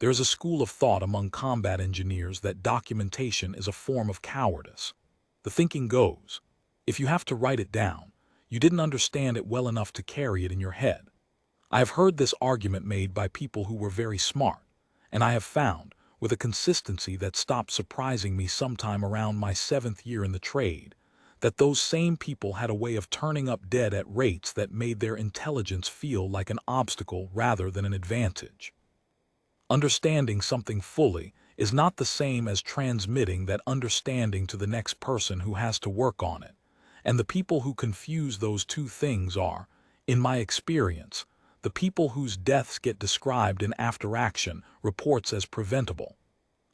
There is a school of thought among combat engineers that documentation is a form of cowardice. The thinking goes, if you have to write it down, you didn't understand it well enough to carry it in your head. I have heard this argument made by people who were very smart, and I have found, with a consistency that stopped surprising me sometime around my 7th year in the trade, that those same people had a way of turning up dead at rates that made their intelligence feel like an obstacle rather than an advantage. Understanding something fully is not the same as transmitting that understanding to the next person who has to work on it, and the people who confuse those two things are, in my experience, the people whose deaths get described in after-action reports as preventable.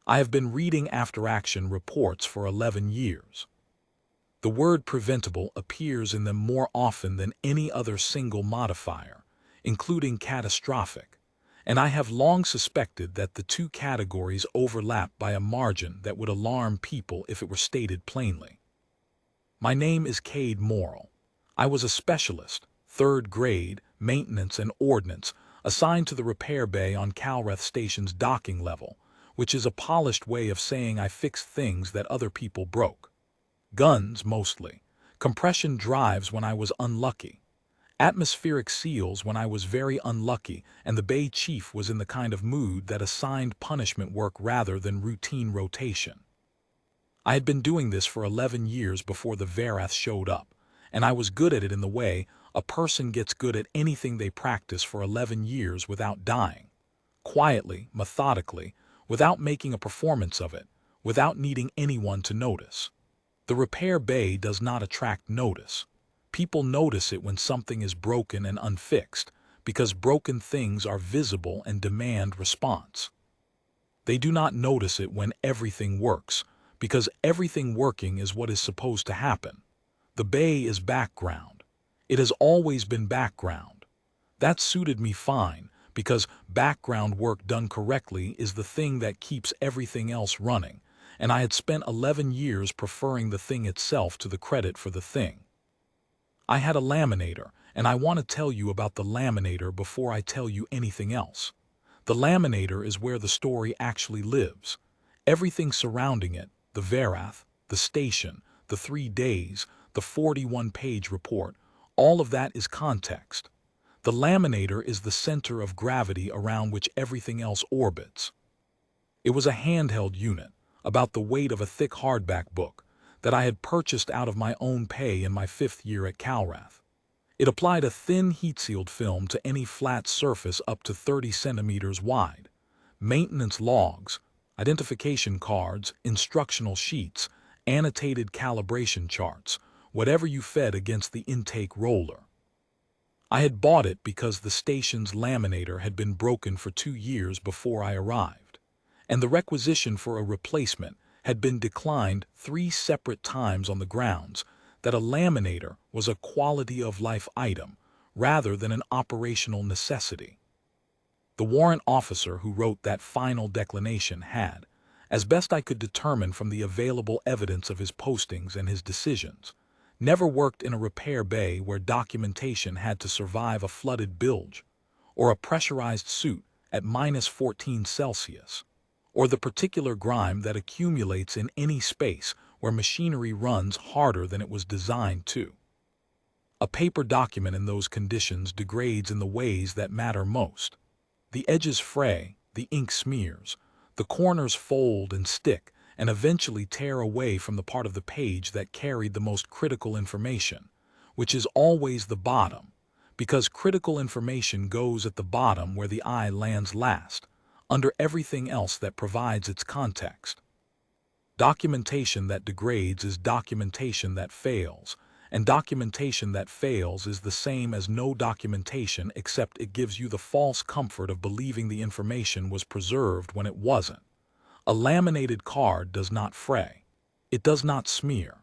I have been reading after-action reports for 11 years. The word preventable appears in them more often than any other single modifier, including catastrophic, and I have long suspected that the two categories overlap by a margin that would alarm people if it were stated plainly. My name is Cade Morrill. I was a specialist, 3rd grade, maintenance and ordnance, assigned to the repair bay on Calreth Station's docking level, which is a polished way of saying I fixed things that other people broke. Guns, mostly. Compression drives when I was unlucky. Atmospheric seals when I was very unlucky, and the bay chief was in the kind of mood that assigned punishment work rather than routine rotation. I had been doing this for 11 years before the Verath showed up, and I was good at it in the way a person gets good at anything they practice for 11 years without dying. Quietly, methodically, without making a performance of it, without needing anyone to notice. The repair bay does not attract notice. People notice it when something is broken and unfixed, because broken things are visible and demand response. They do not notice it when everything works, because everything working is what is supposed to happen. The bay is background. It has always been background. That suited me fine, because background work done correctly is the thing that keeps everything else running, and I had spent 11 years preferring the thing itself to the credit for the thing. I had a laminator, and I want to tell you about the laminator before I tell you anything else. The laminator is where the story actually lives. Everything surrounding it, the Verath, the station, the 3 days, the 41-page report, all of that is context. The laminator is the center of gravity around which everything else orbits. It was a handheld unit, about the weight of a thick hardback book, that I had purchased out of my own pay in my 5th year at Calreth. It applied a thin heat-sealed film to any flat surface up to 30 centimeters wide. Maintenance logs, identification cards, instructional sheets, annotated calibration charts, whatever you fed against the intake roller. I had bought it because the station's laminator had been broken for 2 years before I arrived, and the requisition for a replacement had been declined 3 separate times on the grounds that a laminator was a quality-of-life item rather than an operational necessity. The warrant officer who wrote that final declination had, as best I could determine from the available evidence of his postings and his decisions, never worked in a repair bay where documentation had to survive a flooded bilge, or a pressurized suit at -14 Celsius, or the particular grime that accumulates in any space where machinery runs harder than it was designed to. A paper document in those conditions degrades in the ways that matter most. The edges fray, the ink smears, the corners fold and stick, and eventually tear away from the part of the page that carried the most critical information, which is always the bottom, because critical information goes at the bottom where the eye lands last, under everything else that provides its context. Documentation that degrades is documentation that fails, and documentation that fails is the same as no documentation except it gives you the false comfort of believing the information was preserved when it wasn't. A laminated card does not fray. It does not smear.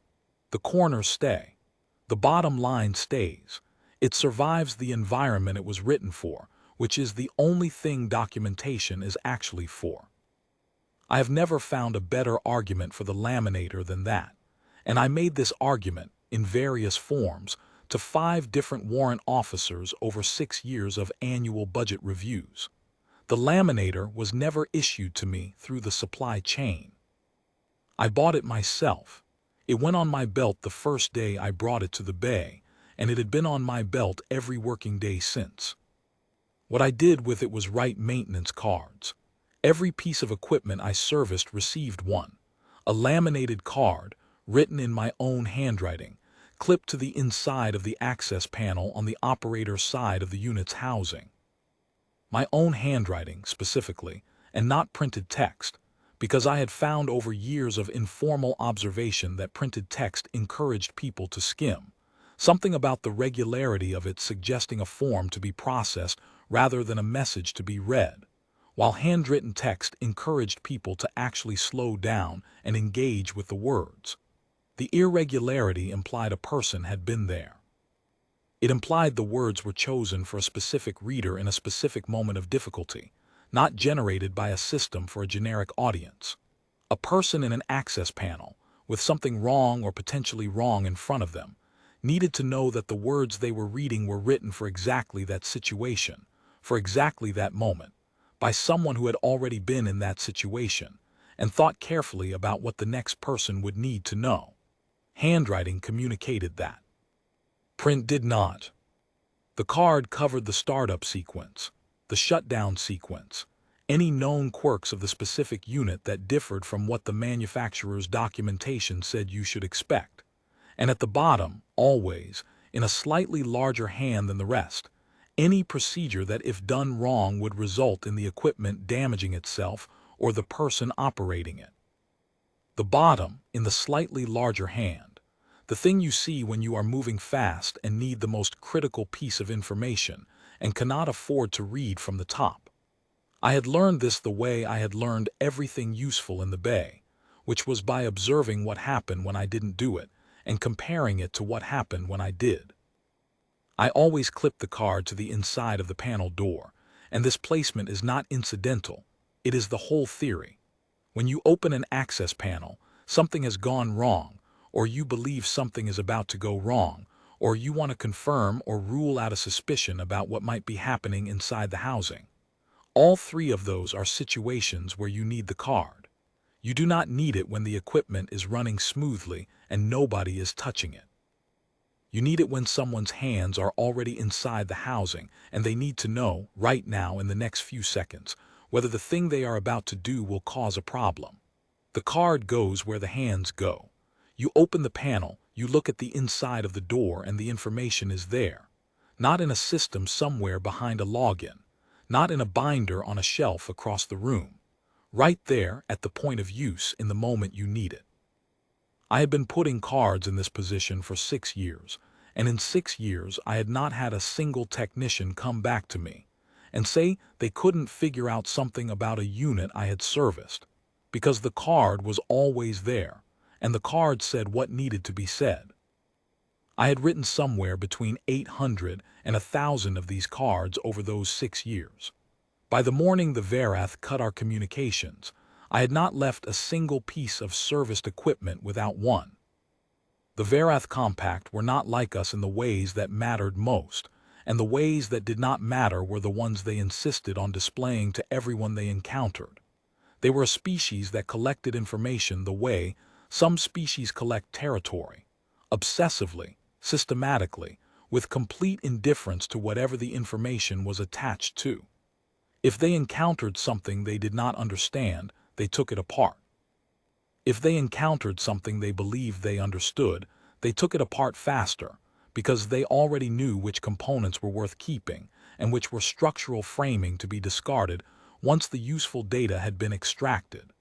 The corners stay. The bottom line stays. It survives the environment it was written for, which is the only thing documentation is actually for. I have never found a better argument for the laminator than that, and I made this argument, in various forms, to 5 different warrant officers over 6 years of annual budget reviews. The laminator was never issued to me through the supply chain. I bought it myself. It went on my belt the first day I brought it to the bay, and it had been on my belt every working day since. What I did with it was write maintenance cards. Every piece of equipment I serviced received one, a laminated card, written in my own handwriting, clipped to the inside of the access panel on the operator's side of the unit's housing. My own handwriting, specifically, and not printed text, because I had found over years of informal observation that printed text encouraged people to skim, something about the regularity of it suggesting a form to be processed rather than a message to be read, while handwritten text encouraged people to actually slow down and engage with the words. The irregularity implied a person had been there. It implied the words were chosen for a specific reader in a specific moment of difficulty, not generated by a system for a generic audience. A person in an access panel, with something wrong or potentially wrong in front of them, needed to know that the words they were reading were written for exactly that situation, for exactly that moment, by someone who had already been in that situation, and thought carefully about what the next person would need to know. Handwriting communicated that. Print did not. The card covered the startup sequence, the shutdown sequence, any known quirks of the specific unit that differed from what the manufacturer's documentation said you should expect. And at the bottom, always, in a slightly larger hand than the rest, any procedure that if done wrong would result in the equipment damaging itself or the person operating it. The bottom, in the slightly larger hand, the thing you see when you are moving fast and need the most critical piece of information and cannot afford to read from the top. I had learned this the way I had learned everything useful in the bay, which was by observing what happened when I didn't do it and comparing it to what happened when I did. I always clip the card to the inside of the panel door, and this placement is not incidental, it is the whole theory. When you open an access panel, something has gone wrong, or you believe something is about to go wrong, or you want to confirm or rule out a suspicion about what might be happening inside the housing. All three of those are situations where you need the card. You do not need it when the equipment is running smoothly and nobody is touching it. You need it when someone's hands are already inside the housing and they need to know, right now in the next few seconds, whether the thing they are about to do will cause a problem. The card goes where the hands go. You open the panel, you look at the inside of the door and the information is there. Not in a system somewhere behind a login. Not in a binder on a shelf across the room. Right there at the point of use in the moment you need it. I had been putting cards in this position for 6 years, and in 6 years I had not had a single technician come back to me and say they couldn't figure out something about a unit I had serviced, because the card was always there, and the card said what needed to be said. I had written somewhere between 800 and 1,000 of these cards over those 6 years. By the morning the Verath cut our communications, I had not left a single piece of serviced equipment without one. The Verath Compact were not like us in the ways that mattered most, and the ways that did not matter were the ones they insisted on displaying to everyone they encountered. They were a species that collected information the way some species collect territory, obsessively, systematically, with complete indifference to whatever the information was attached to. If they encountered something they did not understand, they took it apart. If they encountered something they believed they understood, they took it apart faster, because they already knew which components were worth keeping and which were structural framing to be discarded once the useful data had been extracted.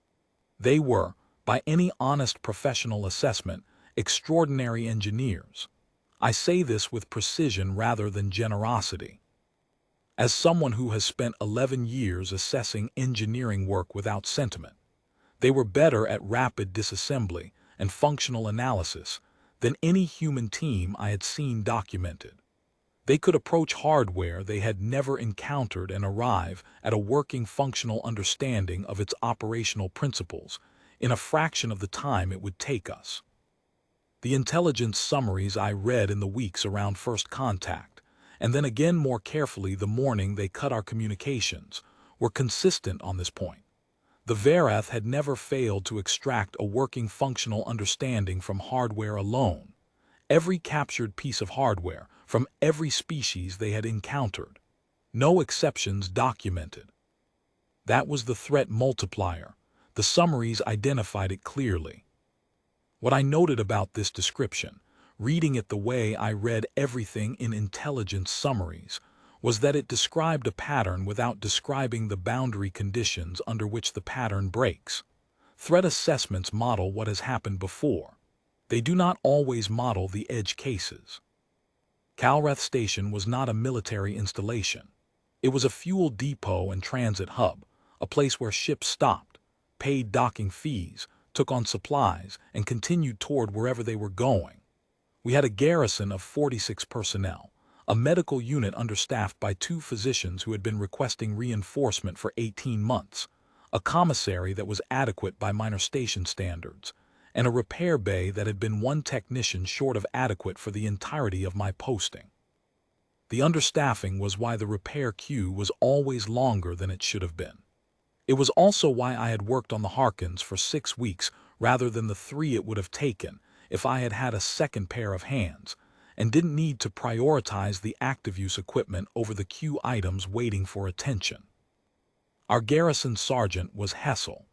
They were, by any honest professional assessment, extraordinary engineers. I say this with precision rather than generosity. As someone who has spent 11 years assessing engineering work without sentiment, they were better at rapid disassembly and functional analysis than any human team I had seen documented. They could approach hardware they had never encountered and arrive at a working functional understanding of its operational principles in a fraction of the time it would take us. The intelligence summaries I read in the weeks around first contact, and then again more carefully the morning they cut our communications, were consistent on this point. The Verath had never failed to extract a working functional understanding from hardware alone. Every captured piece of hardware, from every species they had encountered. No exceptions documented. That was the threat multiplier. The summaries identified it clearly. What I noted about this description, reading it the way I read everything in intelligence summaries, was that it described a pattern without describing the boundary conditions under which the pattern breaks. Threat assessments model what has happened before. They do not always model the edge cases. Calrath Station was not a military installation. It was a fuel depot and transit hub, a place where ships stopped, paid docking fees, took on supplies, and continued toward wherever they were going. We had a garrison of 46 personnel, a medical unit understaffed by 2 physicians who had been requesting reinforcement for 18 months, a commissary that was adequate by minor station standards, and a repair bay that had been 1 technician short of adequate for the entirety of my posting. The understaffing was why the repair queue was always longer than it should have been. It was also why I had worked on the Harkins for 6 weeks rather than the 3 it would have taken if I had had a second pair of hands, and didn't need to prioritize the active-use equipment over the queue items waiting for attention. Our garrison sergeant was Hessel.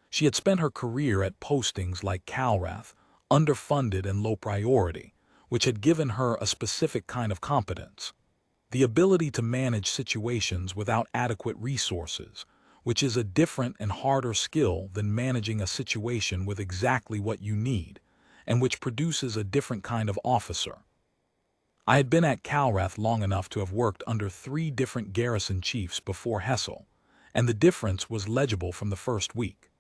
She had spent her career at postings like Calrath, underfunded and low priority, which had given her a specific kind of competence. The ability to manage situations without adequate resources, which is a different and harder skill than managing a situation with exactly what you need, and which produces a different kind of officer. I had been at Calrath long enough to have worked under 3 different garrison chiefs before Hessel, and the difference was legible from the first week.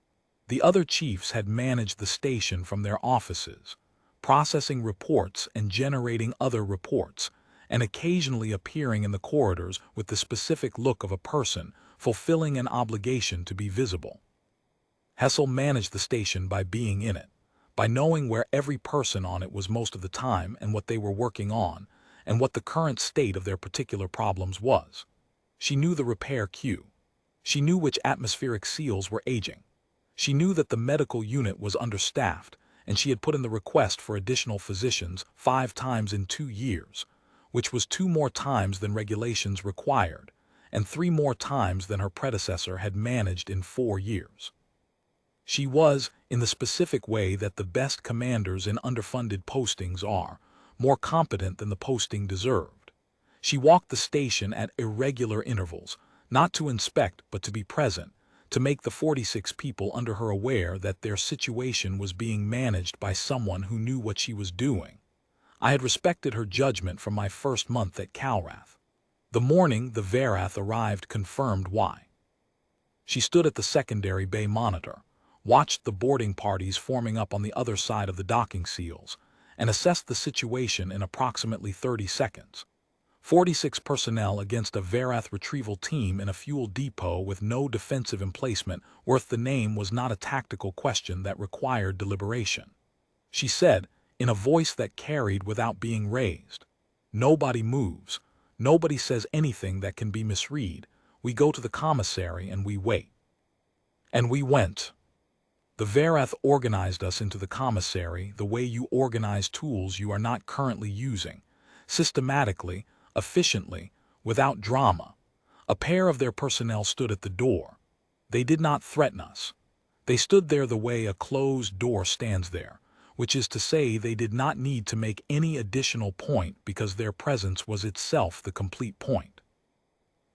The other chiefs had managed the station from their offices, processing reports and generating other reports, and occasionally appearing in the corridors with the specific look of a person fulfilling an obligation to be visible. Hessel managed the station by being in it, by knowing where every person on it was most of the time and what they were working on, and what the current state of their particular problems was. She knew the repair queue. She knew which atmospheric seals were aging. She knew that the medical unit was understaffed, and she had put in the request for additional physicians 5 times in 2 years, which was 2 more times than regulations required, and 3 more times than her predecessor had managed in 4 years. She was, in the specific way that the best commanders in underfunded postings are, more competent than the posting deserved. She walked the station at irregular intervals, not to inspect but to be present, to make the 46 people under her aware that their situation was being managed by someone who knew what she was doing. I had respected her judgment from my first month at Calrath. The morning the Verath arrived confirmed why. She stood at the secondary bay monitor, watched the boarding parties forming up on the other side of the docking seals, and assessed the situation in approximately 30 seconds. 46 personnel against a Verath retrieval team in a fuel depot with no defensive emplacement worth the name was not a tactical question that required deliberation. She said, in a voice that carried without being raised, "Nobody moves. Nobody says anything that can be misread. We go to the commissary and we wait." And we went. The Verath organized us into the commissary the way you organize tools you are not currently using, systematically, efficiently, without drama. A pair of their personnel stood at the door. They did not threaten us. They stood there the way a closed door stands there, which is to say they did not need to make any additional point because their presence was itself the complete point.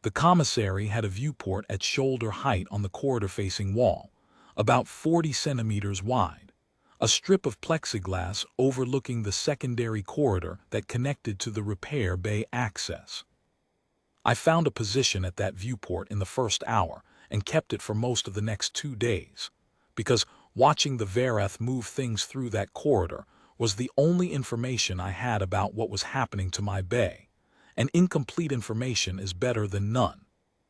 The commissary had a viewport at shoulder height on the corridor-facing wall, about 40 centimeters wide, a strip of plexiglass overlooking the secondary corridor that connected to the repair bay access. I found a position at that viewport in the first hour and kept it for most of the next 2 days, because watching the Verath move things through that corridor was the only information I had about what was happening to my bay, and incomplete information is better than none.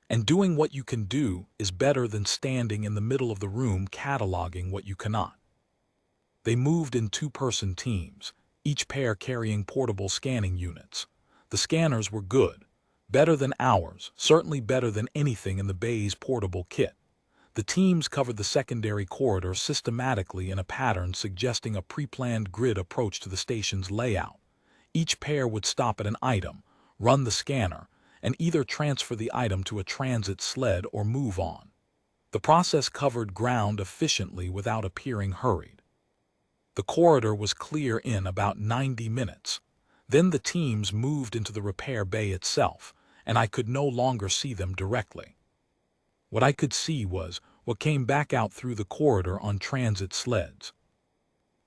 And doing what you can do is better than standing in the middle of the room cataloging what you cannot. They moved in 2-person teams, each pair carrying portable scanning units. The scanners were good, Better than ours, certainly better than anything in the bay's portable kit. The teams covered the secondary corridor systematically in a pattern suggesting a pre-planned grid approach to the station's layout. Each pair would stop at an item, run the scanner, and either transfer the item to a transit sled or move on. The process covered ground efficiently without appearing hurried. The corridor was clear in about 90 minutes. Then the teams moved into the repair bay itself, and I could no longer see them directly. What I could see was what came back out through the corridor on transit sleds.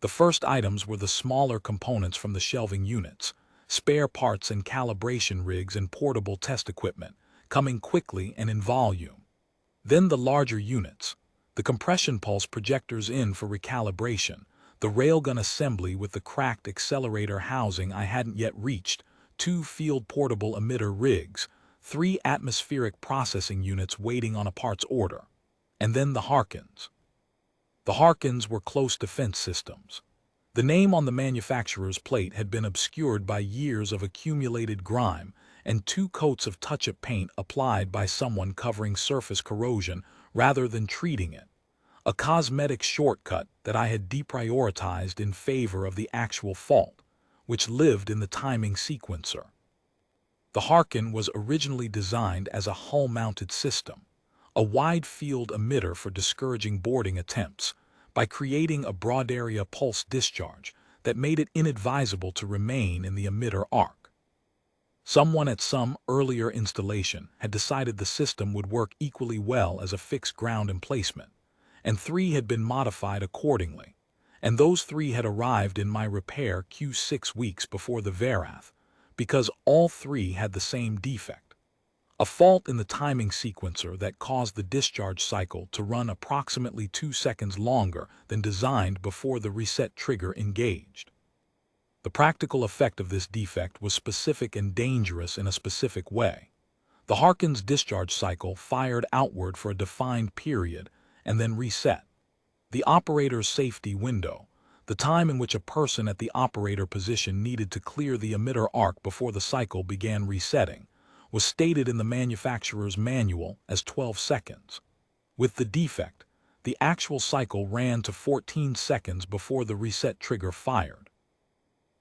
The first items were the smaller components from the shelving units, spare parts and calibration rigs and portable test equipment, coming quickly and in volume. Then the larger units, the compression pulse projectors in for recalibration, the railgun assembly with the cracked accelerator housing I hadn't yet reached, 2 field portable emitter rigs, 3 atmospheric processing units waiting on a parts order, and then the Harkins. The Harkins were close defense systems. The name on the manufacturer's plate had been obscured by years of accumulated grime and 2 coats of touch-up paint applied by someone covering surface corrosion rather than treating it, a cosmetic shortcut that I had deprioritized in favor of the actual fault, which lived in the timing sequencer. The Harkin was originally designed as a hull-mounted system, a wide-field emitter for discouraging boarding attempts, by creating a broad-area pulse discharge that made it inadvisable to remain in the emitter arc. Someone at some earlier installation had decided the system would work equally well as a fixed ground emplacement, and 3 had been modified accordingly, and those 3 had arrived in my repair queue 6 weeks before the Verath, because all 3 had the same defect. A fault in the timing sequencer that caused the discharge cycle to run approximately 2 seconds longer than designed before the reset trigger engaged. The practical effect of this defect was specific and dangerous in a specific way. The Harkin's discharge cycle fired outward for a defined period and then reset. The operator's safety window, the time in which a person at the operator position needed to clear the emitter arc before the cycle began resetting, was stated in the manufacturer's manual as 12 seconds. With the defect, the actual cycle ran to 14 seconds before the reset trigger fired.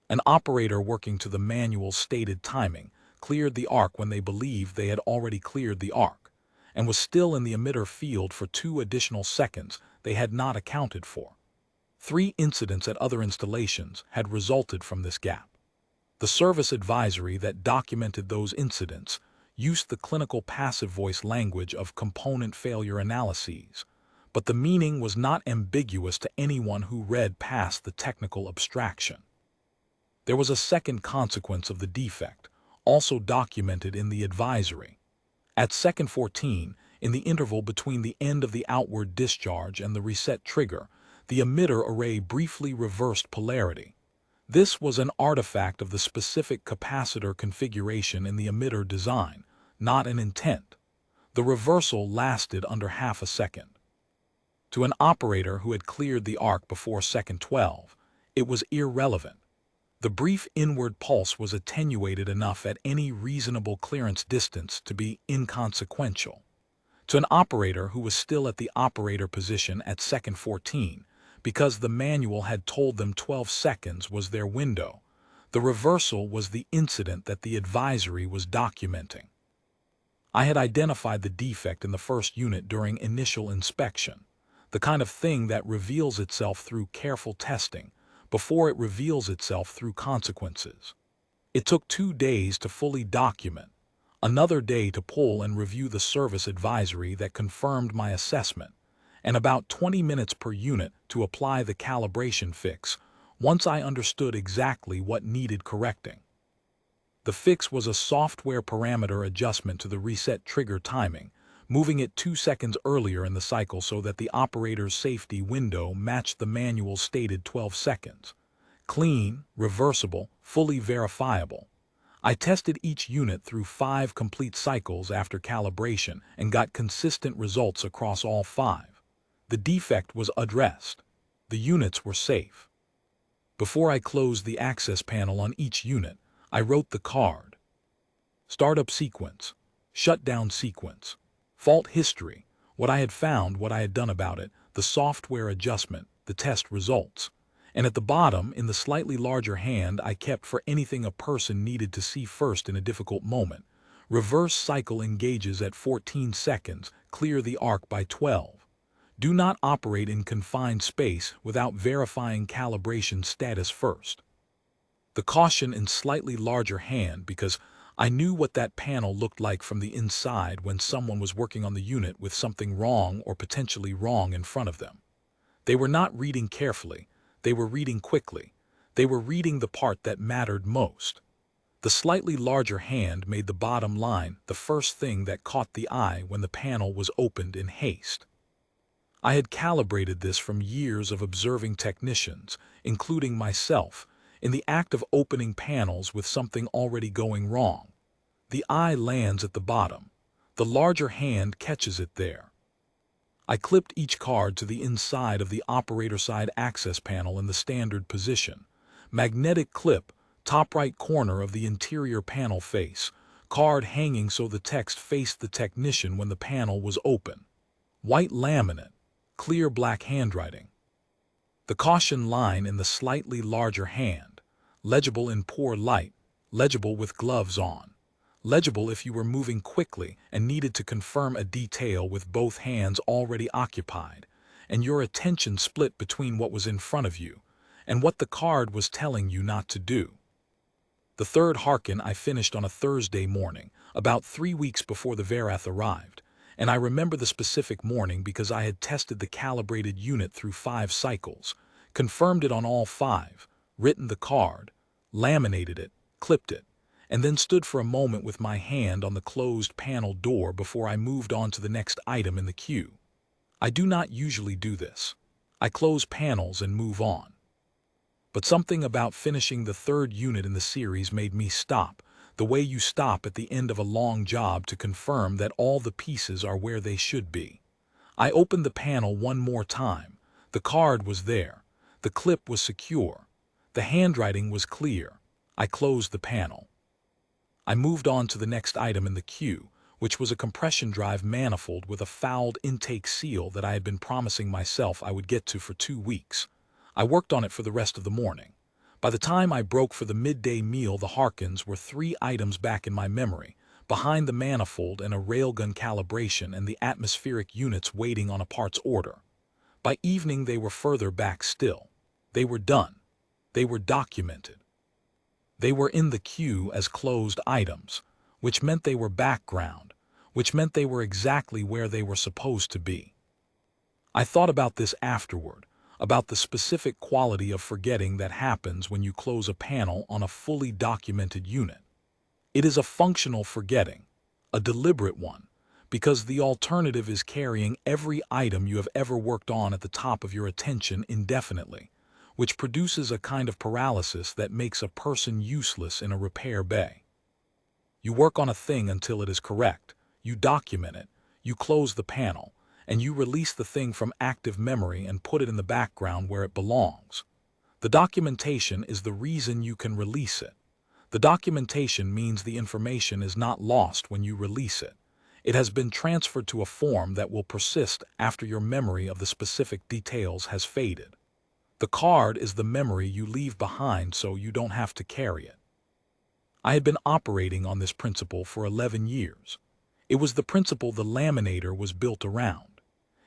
An operator working to the manual's stated timing cleared the arc when they believed they had already cleared the arc, and was still in the emitter field for 2 additional seconds they had not accounted for. 3 incidents at other installations had resulted from this gap. The service advisory that documented those incidents used the clinical passive voice language of component failure analyses, but the meaning was not ambiguous to anyone who read past the technical abstraction. There was a second consequence of the defect, also documented in the advisory. At second 14, in the interval between the end of the outward discharge and the reset trigger, the emitter array briefly reversed polarity. This was an artifact of the specific capacitor configuration in the emitter design, not an intent. The reversal lasted under half a second. To an operator who had cleared the arc before second 12, it was irrelevant. The brief inward pulse was attenuated enough at any reasonable clearance distance to be inconsequential. To an operator who was still at the operator position at second 14, because the manual had told them 12 seconds was their window, the reversal was the incident that the advisory was documenting. I had identified the defect in the first unit during initial inspection, the kind of thing that reveals itself through careful testing, before it reveals itself through consequences. It took 2 days to fully document, another day to pull and review the service advisory that confirmed my assessment, and about 20 minutes per unit to apply the calibration fix once I understood exactly what needed correcting. The fix was a software parameter adjustment to the reset trigger timing, moving it 2 seconds earlier in the cycle so that the operator's safety window matched the manual's stated 12 seconds. Clean, reversible, fully verifiable. I tested each unit through 5 complete cycles after calibration and got consistent results across all 5. The defect was addressed. The units were safe. Before I closed the access panel on each unit, I wrote the card. Startup sequence. Shutdown sequence. Fault history. What I had found, what I had done about it, the software adjustment, the test results. And at the bottom, in the slightly larger hand, I kept for anything a person needed to see first in a difficult moment. Reverse cycle engages at 14 seconds, clear the arc by 12. Do not operate in confined space without verifying calibration status first. The caution in slightly larger hand because I knew what that panel looked like from the inside when someone was working on the unit with something wrong or potentially wrong in front of them. They were not reading carefully, they were reading quickly. They were reading the part that mattered most. The slightly larger hand made the bottom line the first thing that caught the eye when the panel was opened in haste. I had calibrated this from years of observing technicians, including myself, in the act of opening panels with something already going wrong. The eye lands at the bottom. The larger hand catches it there. I clipped each card to the inside of the operator side access panel in the standard position. Magnetic clip, top right corner of the interior panel face. Card hanging so the text faced the technician when the panel was open. White laminate, clear black handwriting. The caution line in the slightly larger hand. Legible in poor light, legible with gloves on. Legible if you were moving quickly and needed to confirm a detail with both hands already occupied, and your attention split between what was in front of you and what the card was telling you not to do. The third Harkin I finished on a Thursday morning, about 3 weeks before the Verath arrived, and I remember the specific morning because I had tested the calibrated unit through 5 cycles, confirmed it on all 5, written the card, laminated it, clipped it, and then stood for a moment with my hand on the closed panel door before I moved on to the next item in the queue. I do not usually do this. I close panels and move on. But something about finishing the third unit in the series made me stop, the way you stop at the end of a long job to confirm that all the pieces are where they should be. I opened the panel one more time. The card was there. The clip was secure. The handwriting was clear. I closed the panel. I moved on to the next item in the queue, which was a compression drive manifold with a fouled intake seal that I had been promising myself I would get to for 2 weeks. I worked on it for the rest of the morning. By the time I broke for the midday meal, the Harkins were 3 items back in my memory, behind the manifold and a railgun calibration and the atmospheric units waiting on a parts order. By evening they were further back still. They were done. They were documented. They were in the queue as closed items, which meant they were background, which meant they were exactly where they were supposed to be. I thought about this afterward, about the specific quality of forgetting that happens when you close a panel on a fully documented unit. It is a functional forgetting, a deliberate one, because the alternative is carrying every item you have ever worked on at the top of your attention indefinitely, which produces a kind of paralysis that makes a person useless in a repair bay. You work on a thing until it is correct, you document it, you close the panel, and you release the thing from active memory and put it in the background where it belongs. The documentation is the reason you can release it. The documentation means the information is not lost when you release it. It has been transferred to a form that will persist after your memory of the specific details has faded. The card is the memory you leave behind so you don't have to carry it. I had been operating on this principle for 11 years. It was the principle the laminator was built around.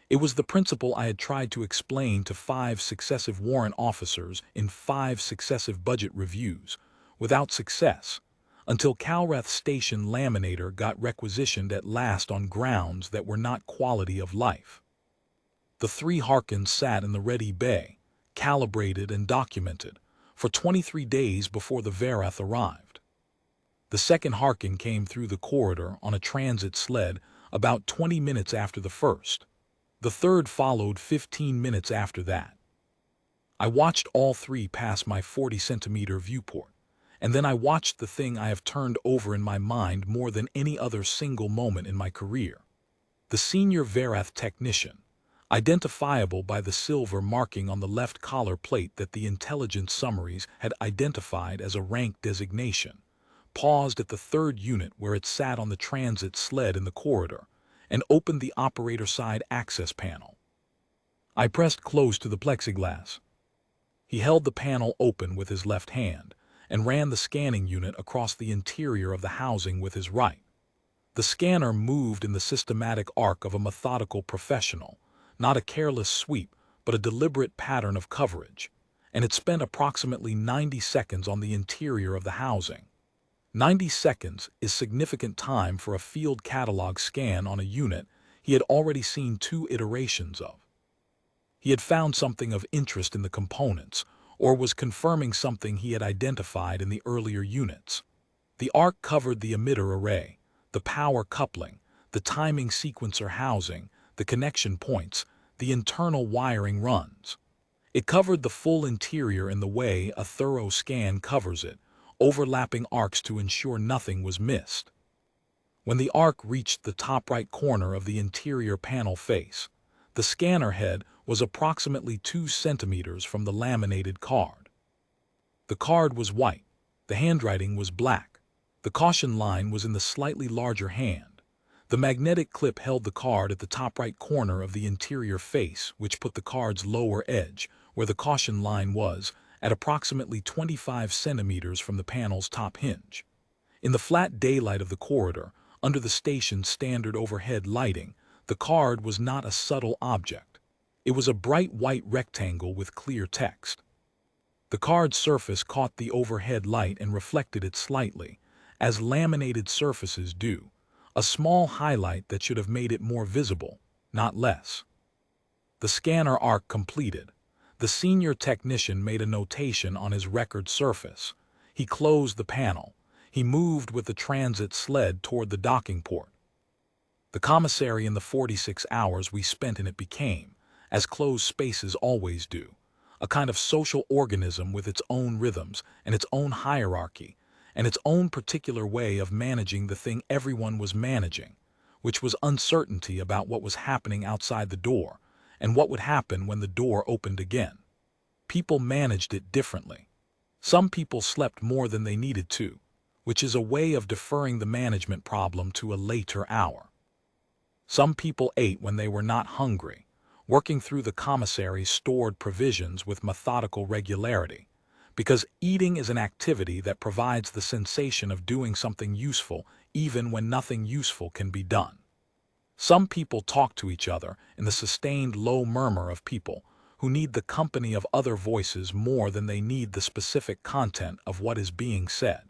It was the principle I had tried to explain to 5 successive warrant officers in 5 successive budget reviews, without success, until Calrath Station laminator got requisitioned at last on grounds that were not quality of life. The 3 Harkins sat in the ready bay, calibrated and documented, for 23 days before the Verath arrived. The second Harkin came through the corridor on a transit sled about 20 minutes after the first. The third followed 15 minutes after that. I watched all 3 pass my 40-centimeter viewport, and then I watched the thing I have turned over in my mind more than any other single moment in my career. The senior Verath technician, identifiable by the silver marking on the left collar plate that the intelligence summaries had identified as a rank designation, paused at the third unit where it sat on the transit sled in the corridor, and opened the operator side access panel. I pressed close to the plexiglass. He held the panel open with his left hand and ran the scanning unit across the interior of the housing with his right. The scanner moved in the systematic arc of a methodical professional, not a careless sweep, but a deliberate pattern of coverage, and it spent approximately 90 seconds on the interior of the housing. 90 seconds is significant time for a field catalog scan on a unit he had already seen 2 iterations of. He had found something of interest in the components, or was confirming something he had identified in the earlier units. The arc covered the emitter array, the power coupling, the timing sequencer housing, the connection points, the internal wiring runs. It covered the full interior in the way a thorough scan covers it, overlapping arcs to ensure nothing was missed. When the arc reached the top right corner of the interior panel face, the scanner head was approximately 2 centimeters from the laminated card. The card was white, the handwriting was black, the caution line was in the slightly larger hand. The magnetic clip held the card at the top right corner of the interior face, which put the card's lower edge, where the caution line was, at approximately 25 centimeters from the panel's top hinge. In the flat daylight of the corridor, under the station's standard overhead lighting, the card was not a subtle object. It was a bright white rectangle with clear text. The card's surface caught the overhead light and reflected it slightly, as laminated surfaces do, a small highlight that should have made it more visible, not less. The scanner arc completed. The senior technician made a notation on his record surface. He closed the panel. He moved with the transit sled toward the docking port. The commissary and the 46 hours we spent in it became, as closed spaces always do, a kind of social organism with its own rhythms and its own hierarchy and its own particular way of managing the thing everyone was managing, which was uncertainty about what was happening outside the door and what would happen when the door opened again. People managed it differently. Some people slept more than they needed to, which is a way of deferring the management problem to a later hour. Some people ate when they were not hungry, working through the commissary's stored provisions with methodical regularity, because eating is an activity that provides the sensation of doing something useful even when nothing useful can be done. Some people talk to each other in the sustained low murmur of people who need the company of other voices more than they need the specific content of what is being said.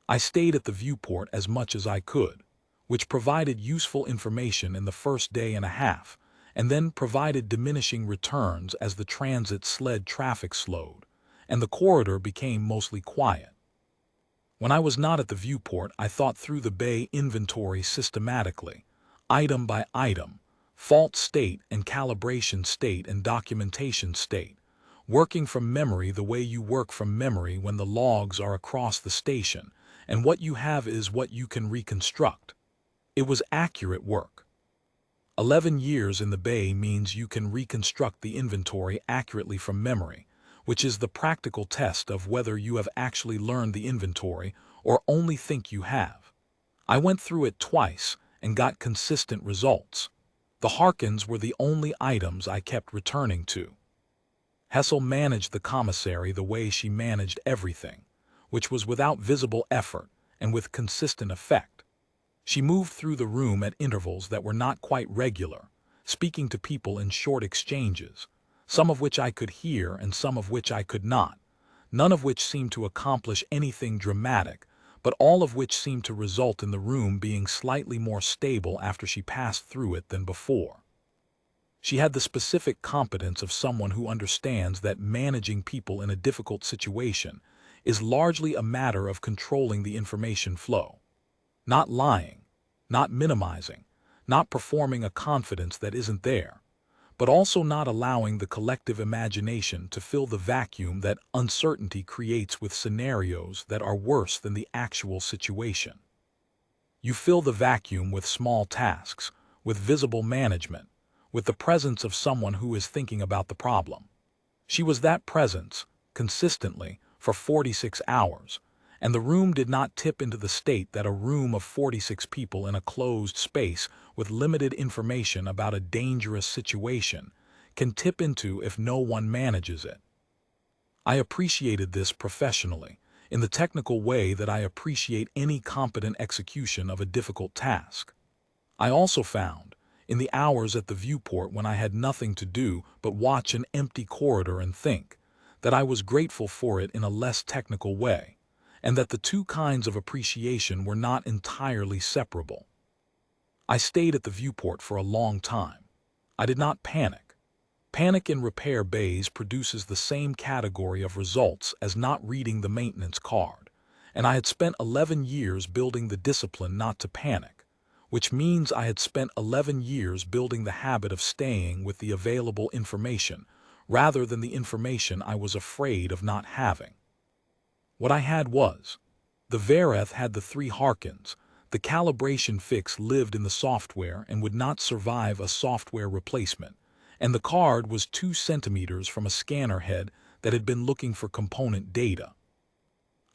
I stayed at the viewport as much as I could, which provided useful information in the first day and a half, and then provided diminishing returns as the transit sled traffic slowed, and the corridor became mostly quiet. When I was not at the viewport, I thought through the bay inventory systematically, item by item, fault state and calibration state and documentation state, working from memory the way you work from memory when the logs are across the station, and what you have is what you can reconstruct. It was accurate work. 11 years in the bay means you can reconstruct the inventory accurately from memory, which is the practical test of whether you have actually learned the inventory or only think you have. I went through it twice and got consistent results. The Harkins were the only items I kept returning to. Hessel managed the commissary the way she managed everything, which was without visible effort and with consistent effect. She moved through the room at intervals that were not quite regular, speaking to people in short exchanges, some of which I could hear and some of which I could not, none of which seemed to accomplish anything dramatic, but all of which seemed to result in the room being slightly more stable after she passed through it than before. She had the specific competence of someone who understands that managing people in a difficult situation is largely a matter of controlling the information flow. Not lying, not minimizing, not performing a confidence that isn't there, but also not allowing the collective imagination to fill the vacuum that uncertainty creates with scenarios that are worse than the actual situation. You fill the vacuum with small tasks, with visible management, with the presence of someone who is thinking about the problem. She was that presence, consistently, for 46 hours, and the room did not tip into the state that a room of 46 people in a closed space with limited information about a dangerous situation can tip into if no one manages it. I appreciated this professionally, in the technical way that I appreciate any competent execution of a difficult task. I also found, in the hours at the viewport when I had nothing to do but watch an empty corridor and think, that I was grateful for it in a less technical way, and that the two kinds of appreciation were not entirely separable. I stayed at the viewport for a long time. I did not panic. Panic in repair bays produces the same category of results as not reading the maintenance card, and I had spent 11 years building the discipline not to panic, which means I had spent 11 years building the habit of staying with the available information rather than the information I was afraid of not having. What I had was, the Vareth had the 3 Harkins. The calibration fix lived in the software and would not survive a software replacement, and the card was 2 centimeters from a scanner head that had been looking for component data.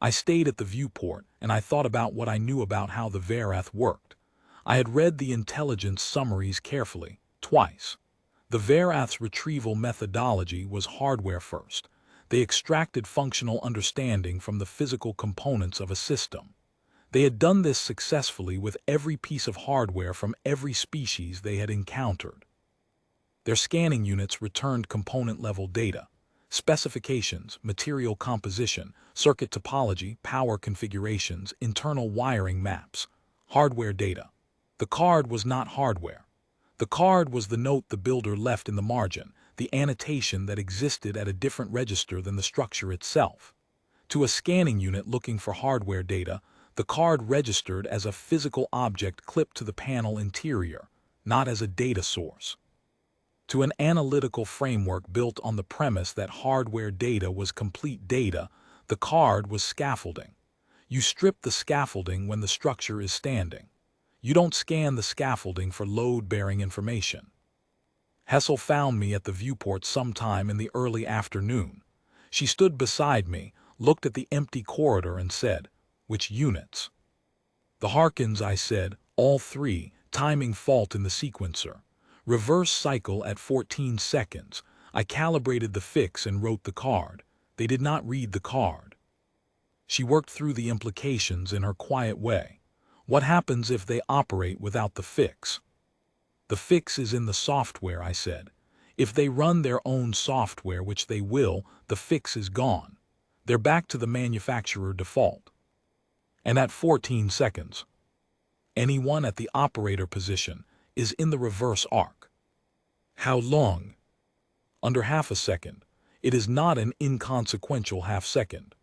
I stayed at the viewport and I thought about what I knew about how the Vareth worked. I had read the intelligence summaries carefully, twice. The Vareth's retrieval methodology was hardware first. They extracted functional understanding from the physical components of a system. They had done this successfully with every piece of hardware from every species they had encountered. Their scanning units returned component-level data, specifications, material composition, circuit topology, power configurations, internal wiring maps, hardware data. The card was not hardware. The card was the note the builder left in the margin, the annotation that existed at a different register than the structure itself. To a scanning unit looking for hardware data, the card registered as a physical object clipped to the panel interior, not as a data source. To an analytical framework built on the premise that hardware data was complete data, the card was scaffolding. You strip the scaffolding when the structure is standing. You don't scan the scaffolding for load-bearing information. Hessel found me at the viewport sometime in the early afternoon. She stood beside me, looked at the empty corridor and said, "Which units?" "The Harkins," I said, "all 3, timing fault in the sequencer. Reverse cycle at 14 seconds. I calibrated the fix and wrote the card. They did not read the card." She worked through the implications in her quiet way. "What happens if they operate without the fix?" "The fix is in the software," I said. "If they run their own software, which they will, the fix is gone. They're back to the manufacturer default." "And at 14 seconds, anyone at the operator position is in the reverse arc." "How long?" "Under half a second. It is not an inconsequential half second."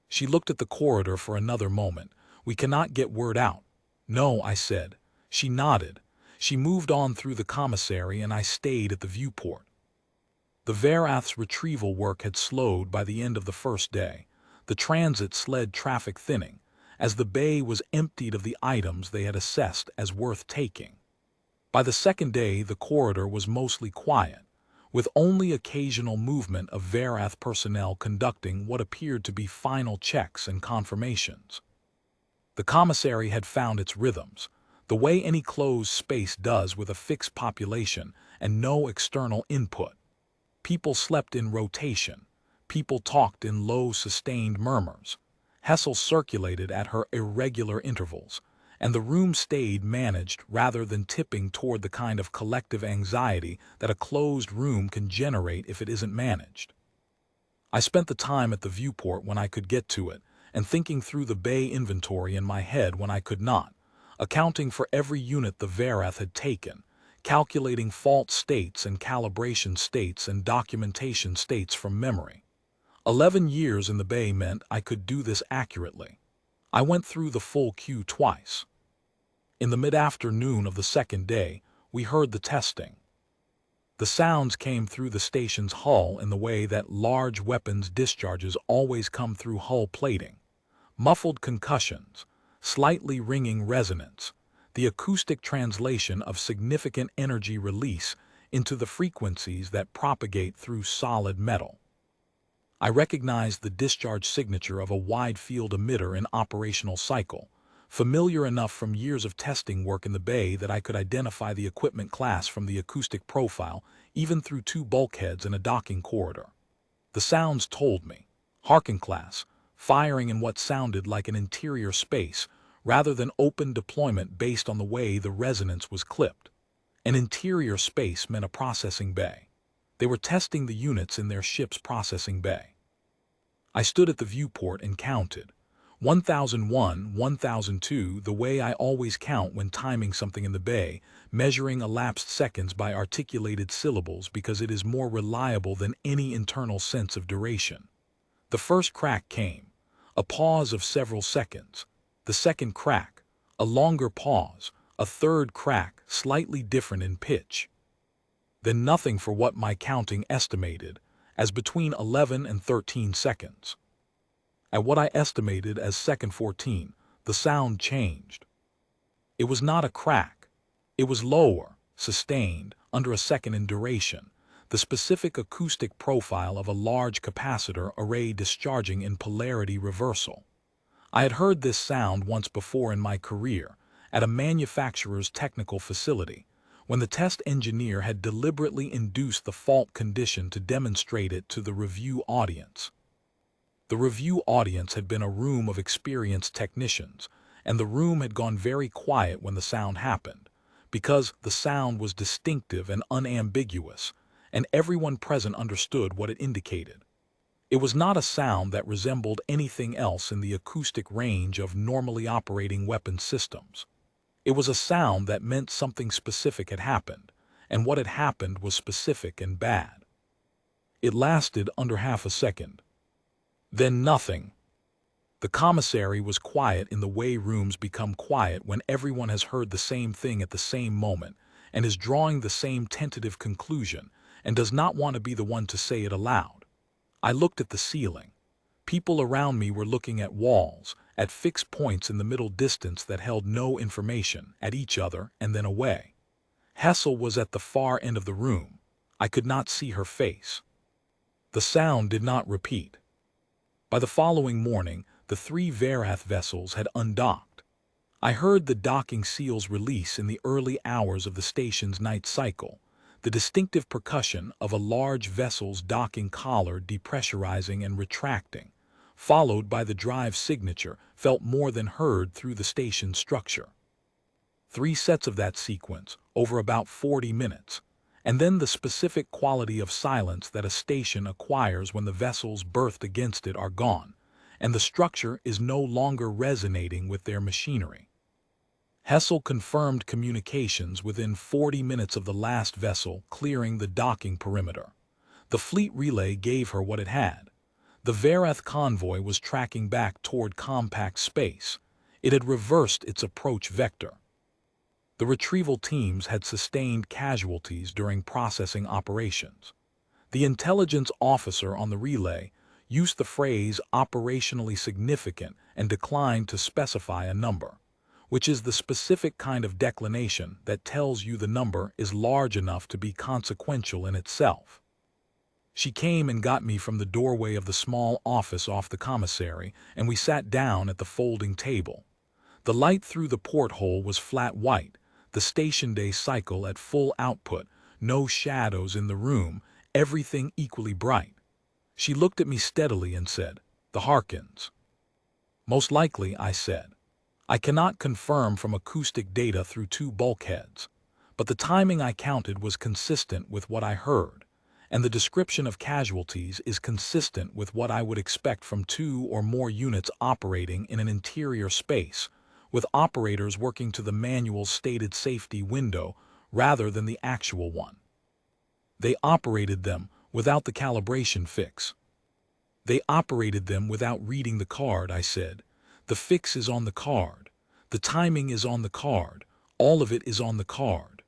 She looked at the corridor for another moment. "We cannot get word out." "No," I said. She nodded. She moved on through the commissary and I stayed at the viewport. The Vareth's retrieval work had slowed by the end of the first day, the transit sled traffic thinning, as the bay was emptied of the items they had assessed as worth taking. By the second day, the corridor was mostly quiet, with only occasional movement of Vareth personnel conducting what appeared to be final checks and confirmations. The commissary had found its rhythms, the way any closed space does with a fixed population and no external input. People slept in rotation. People talked in low, sustained murmurs. Hessel circulated at her irregular intervals, and the room stayed managed rather than tipping toward the kind of collective anxiety that a closed room can generate if it isn't managed. I spent the time at the viewport when I could get to it, and thinking through the bay inventory in my head when I could not, accounting for every unit the Vareth had taken, calculating fault states and calibration states and documentation states from memory. 11 years in the bay meant I could do this accurately. I went through the full queue twice. In the mid-afternoon of the second day, we heard the testing. The sounds came through the station's hull in the way that large weapons discharges always come through hull plating. Muffled concussions, slightly ringing resonance, the acoustic translation of significant energy release into the frequencies that propagate through solid metal. I recognized the discharge signature of a wide-field emitter in operational cycle, familiar enough from years of testing work in the bay that I could identify the equipment class from the acoustic profile, even through two bulkheads and a docking corridor. The sounds told me, Harken class, firing in what sounded like an interior space, rather than open deployment based on the way the resonance was clipped. An interior space meant a processing bay. They were testing the units in their ship's processing bay. I stood at the viewport and counted. 1001, 1002, the way I always count when timing something in the bay, measuring elapsed seconds by articulated syllables because it is more reliable than any internal sense of duration. The first crack came, a pause of several seconds. The second crack, a longer pause, a third crack, slightly different in pitch. Then nothing for what my counting estimated as between 11 and 13 seconds. At what I estimated as second 14, the sound changed. It was not a crack. It was lower, sustained, under a second in duration, the specific acoustic profile of a large capacitor array discharging in polarity reversal. I had heard this sound once before in my career, at a manufacturer's technical facility, when the test engineer had deliberately induced the fault condition to demonstrate it to the review audience. The review audience had been a room of experienced technicians, and the room had gone very quiet when the sound happened, because the sound was distinctive and unambiguous, and everyone present understood what it indicated. It was not a sound that resembled anything else in the acoustic range of normally operating weapon systems. It was a sound that meant something specific had happened, and what had happened was specific and bad. It lasted under half a second. Then nothing. The commissary was quiet in the way rooms become quiet when everyone has heard the same thing at the same moment and is drawing the same tentative conclusion and does not want to be the one to say it aloud. I looked at the ceiling. People around me were looking at walls, at fixed points in the middle distance that held no information, at each other and then away. Hessel was at the far end of the room. I could not see her face. The sound did not repeat. By the following morning, the 3 Verath vessels had undocked. I heard the docking seals release in the early hours of the station's night cycle, the distinctive percussion of a large vessel's docking collar depressurizing and retracting, followed by the drive signature felt more than heard through the station structure. 3 sets of that sequence, over about 40 minutes, and then the specific quality of silence that a station acquires when the vessels berthed against it are gone, and the structure is no longer resonating with their machinery. Hessel confirmed communications within 40 minutes of the last vessel clearing the docking perimeter. The fleet relay gave her what it had. The Verath convoy was tracking back toward compact space. It had reversed its approach vector. The retrieval teams had sustained casualties during processing operations. The intelligence officer on the relay used the phrase operationally significant and declined to specify a number, which is the specific kind of declination that tells you the number is large enough to be consequential in itself. She came and got me from the doorway of the small office off the commissary, and we sat down at the folding table. The light through the porthole was flat white, the station day cycle at full output, no shadows in the room, everything equally bright. She looked at me steadily and said, "The Harkins." "Most likely," I said. "I cannot confirm from acoustic data through 2 bulkheads, but the timing I counted was consistent with what I heard, and the description of casualties is consistent with what I would expect from 2 or more units operating in an interior space, with operators working to the manual's stated safety window rather than the actual one. They operated them without the calibration fix." "They operated them without reading the card," I said. "The fix is on the card. The timing is on the card. All of it is on the card."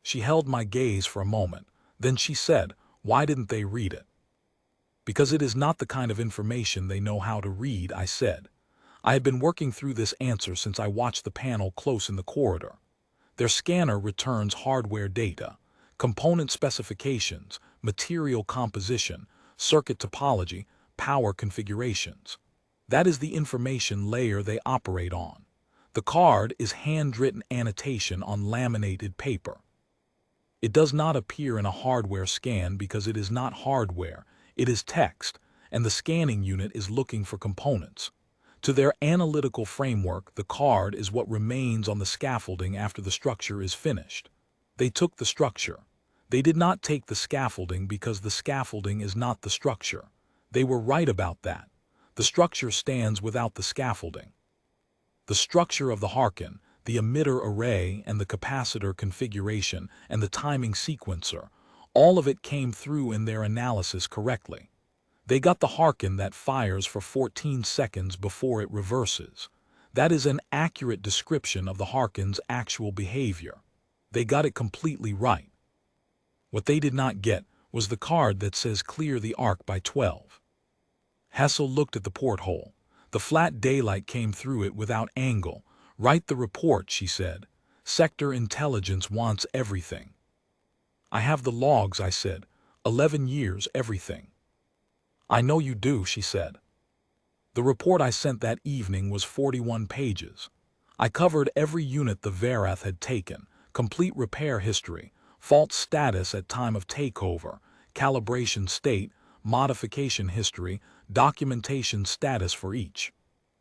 She held my gaze for a moment. Then she said, "Why didn't they read it?" "Because it is not the kind of information they know how to read," I said. I had been working through this answer since I watched the panel close in the corridor. Their scanner returns hardware data, component specifications, material composition, circuit topology, power configurations. That is the information layer they operate on. The card is handwritten annotation on laminated paper. It does not appear in a hardware scan because it is not hardware, it is text, and the scanning unit is looking for components. To their analytical framework, the card is what remains on the scaffolding after the structure is finished. They took the structure. They did not take the scaffolding because the scaffolding is not the structure. They were right about that. The structure stands without the scaffolding. The structure of the Harkin, the emitter array and the capacitor configuration and the timing sequencer, all of it came through in their analysis correctly. They got the Harkin that fires for 14 seconds before it reverses. That is an accurate description of the Harkin's actual behavior. They got it completely right. What they did not get was the card that says clear the arc by 12. Hessel looked at the porthole. The flat daylight came through it without angle. Write the report, she said. Sector intelligence wants everything. I have the logs, I said. 11 years, everything. I know you do, she said. The report I sent that evening was 41 pages. I covered every unit the Verath had taken, complete repair history, fault status at time of takeover, calibration state, modification history, documentation status for each.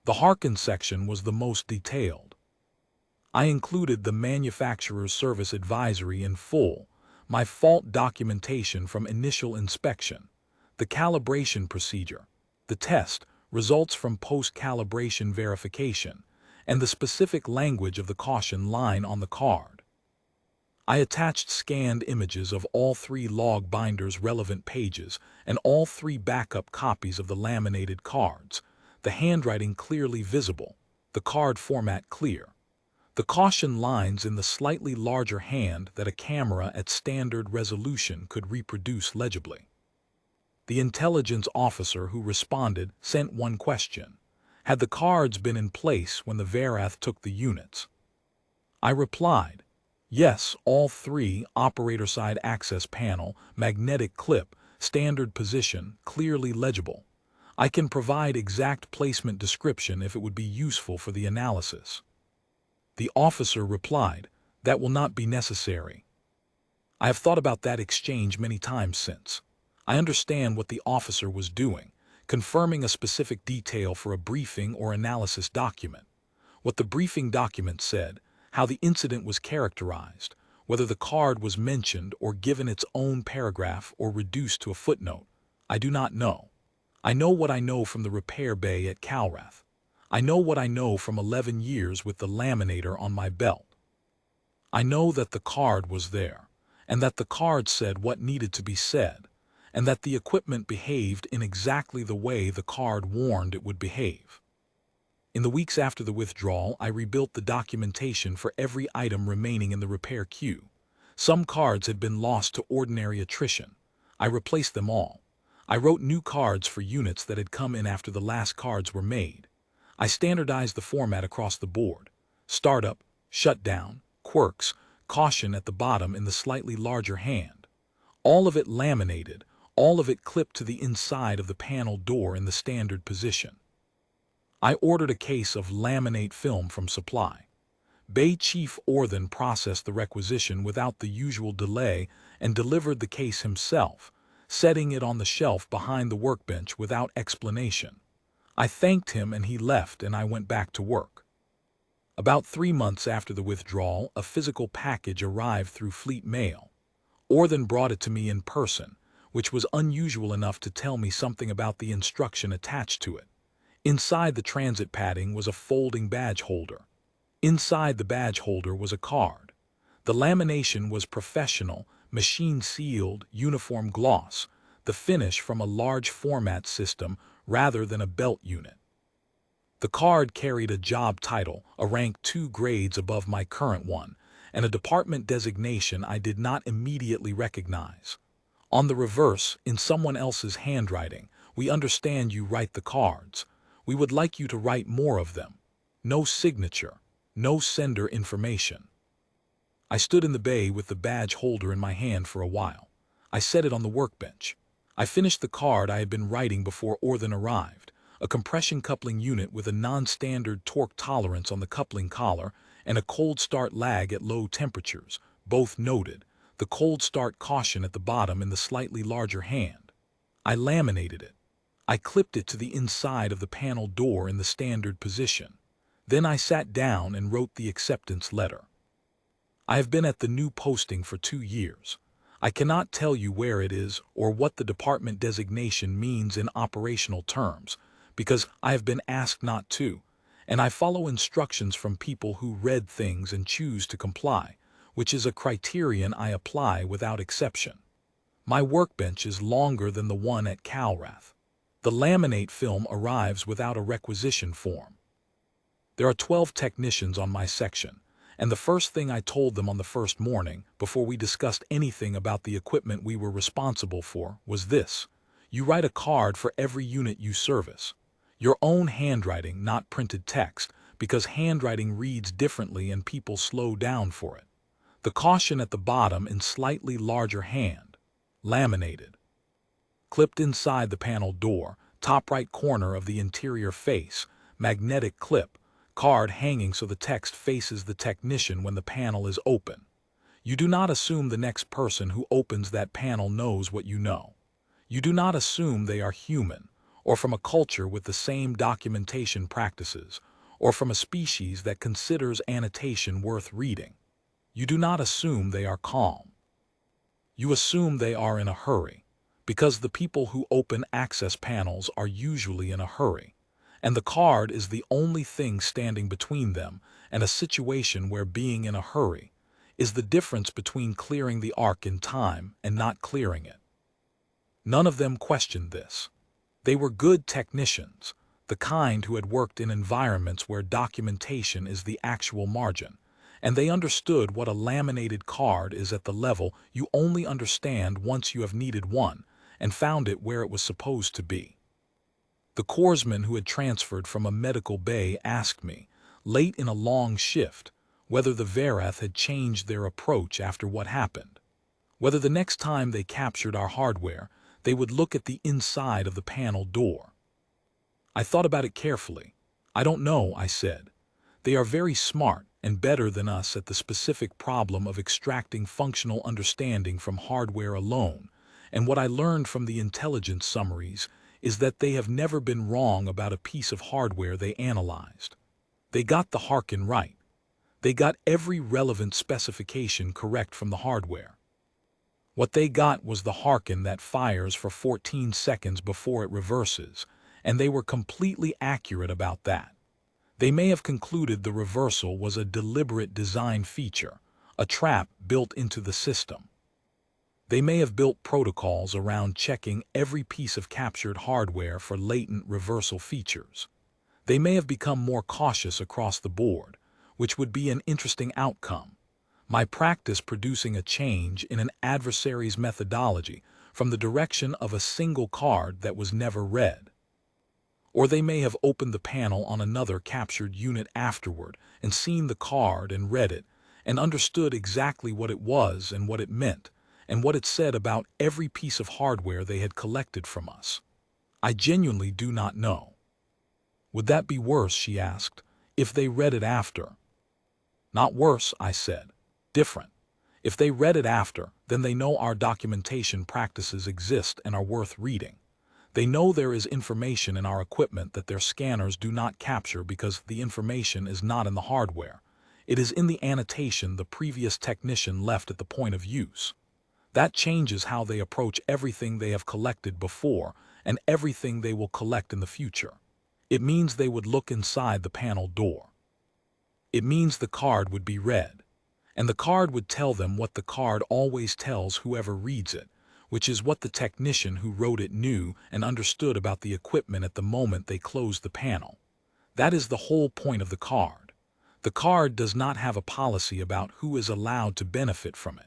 The Harkin section was the most detailed. I included the manufacturer's service advisory in full, my fault documentation from initial inspection, the calibration procedure, the test, results from post-calibration verification, and the specific language of the caution line on the card. I attached scanned images of all 3 log binders' relevant pages and all 3 backup copies of the laminated cards, the handwriting clearly visible, the card format clear, the caution lines in the slightly larger hand that a camera at standard resolution could reproduce legibly. The intelligence officer who responded sent one question. Had the cards been in place when the Verath took the units? I replied, yes, all 3, operator side access panel, magnetic clip, standard position, clearly legible. I can provide exact placement description if it would be useful for the analysis. The officer replied, that will not be necessary. I have thought about that exchange many times since. I understand what the officer was doing, confirming a specific detail for a briefing or analysis document. What the briefing document said, how the incident was characterized, whether the card was mentioned or given its own paragraph or reduced to a footnote, I do not know. I know what I know from the repair bay at Calrath. I know what I know from 11 years with the laminator on my belt. I know that the card was there, and that the card said what needed to be said, and that the equipment behaved in exactly the way the card warned it would behave. In the weeks after the withdrawal, I rebuilt the documentation for every item remaining in the repair queue. Some cards had been lost to ordinary attrition. I replaced them all. I wrote new cards for units that had come in after the last cards were made. I standardized the format across the board. Startup, shutdown, quirks, caution at the bottom in the slightly larger hand. All of it laminated, all of it clipped to the inside of the panel door in the standard position. I ordered a case of laminate film from supply. Bay Chief Orthen processed the requisition without the usual delay and delivered the case himself, setting it on the shelf behind the workbench without explanation. I thanked him and he left and I went back to work. About 3 months after the withdrawal, a physical package arrived through Fleet Mail. Orthen brought it to me in person, which was unusual enough to tell me something about the instruction attached to it. Inside the transit padding was a folding badge holder. Inside the badge holder was a card. The lamination was professional, machine-sealed, uniform gloss, the finish from a large format system rather than a belt unit. The card carried a job title, a rank 2 grades above my current one, and a department designation I did not immediately recognize. On the reverse, in someone else's handwriting, we understand you write the cards. We would like you to write more of them. No signature, no sender information. I stood in the bay with the badge holder in my hand for a while. I set it on the workbench. I finished the card I had been writing before Orthan arrived, a compression coupling unit with a non-standard torque tolerance on the coupling collar and a cold start lag at low temperatures, both noted, the cold start caution at the bottom in the slightly larger hand. I laminated it. I clipped it to the inside of the panel door in the standard position. Then I sat down and wrote the acceptance letter. I have been at the new posting for 2 years. I cannot tell you where it is or what the department designation means in operational terms, because I have been asked not to, and I follow instructions from people who read things and choose to comply, which is a criterion I apply without exception. My workbench is longer than the one at Calrath. The laminate film arrives without a requisition form. There are 12 technicians on my section, and the first thing I told them on the first morning, before we discussed anything about the equipment we were responsible for, was this: you write a card for every unit you service. Your own handwriting, not printed text, because handwriting reads differently and people slow down for it. The caution at the bottom in slightly larger hand. Laminated. Clipped inside the panel door, top right corner of the interior face, magnetic clip, card hanging so the text faces the technician when the panel is open. You do not assume the next person who opens that panel knows what you know. You do not assume they are human, or from a culture with the same documentation practices, or from a species that considers annotation worth reading. You do not assume they are calm. You assume they are in a hurry, because the people who open access panels are usually in a hurry, and the card is the only thing standing between them and a situation where being in a hurry is the difference between clearing the arc in time and not clearing it. None of them questioned this. They were good technicians, the kind who had worked in environments where documentation is the actual margin, and they understood what a laminated card is at the level you only understand once you have needed one and found it where it was supposed to be. The corpsman who had transferred from a medical bay asked me, late in a long shift, whether the Verath had changed their approach after what happened. Whether the next time they captured our hardware, they would look at the inside of the panel door. I thought about it carefully. I don't know, I said. They are very smart and better than us at the specific problem of extracting functional understanding from hardware alone, and what I learned from the intelligence summaries is that they have never been wrong about a piece of hardware they analyzed. They got the Harkin right. They got every relevant specification correct from the hardware. What they got was the Harkin that fires for 14 seconds before it reverses, and they were completely accurate about that. They may have concluded the reversal was a deliberate design feature, a trap built into the system. They may have built protocols around checking every piece of captured hardware for latent reversal features. They may have become more cautious across the board, which would be an interesting outcome. My practice producing a change in an adversary's methodology from the direction of a single card that was never read. Or they may have opened the panel on another captured unit afterward and seen the card and read it and understood exactly what it was and what it meant and what it said about every piece of hardware they had collected from us. I genuinely do not know. Would that be worse, she asked, if they read it after? Not worse, I said. Different. If they read it after, then they know our documentation practices exist and are worth reading. They know there is information in our equipment that their scanners do not capture because the information is not in the hardware. It is in the annotation the previous technician left at the point of use. That changes how they approach everything they have collected before and everything they will collect in the future. It means they would look inside the panel door. It means the card would be read, and the card would tell them what the card always tells whoever reads it, which is what the technician who wrote it knew and understood about the equipment at the moment they closed the panel. That is the whole point of the card. The card does not have a policy about who is allowed to benefit from it.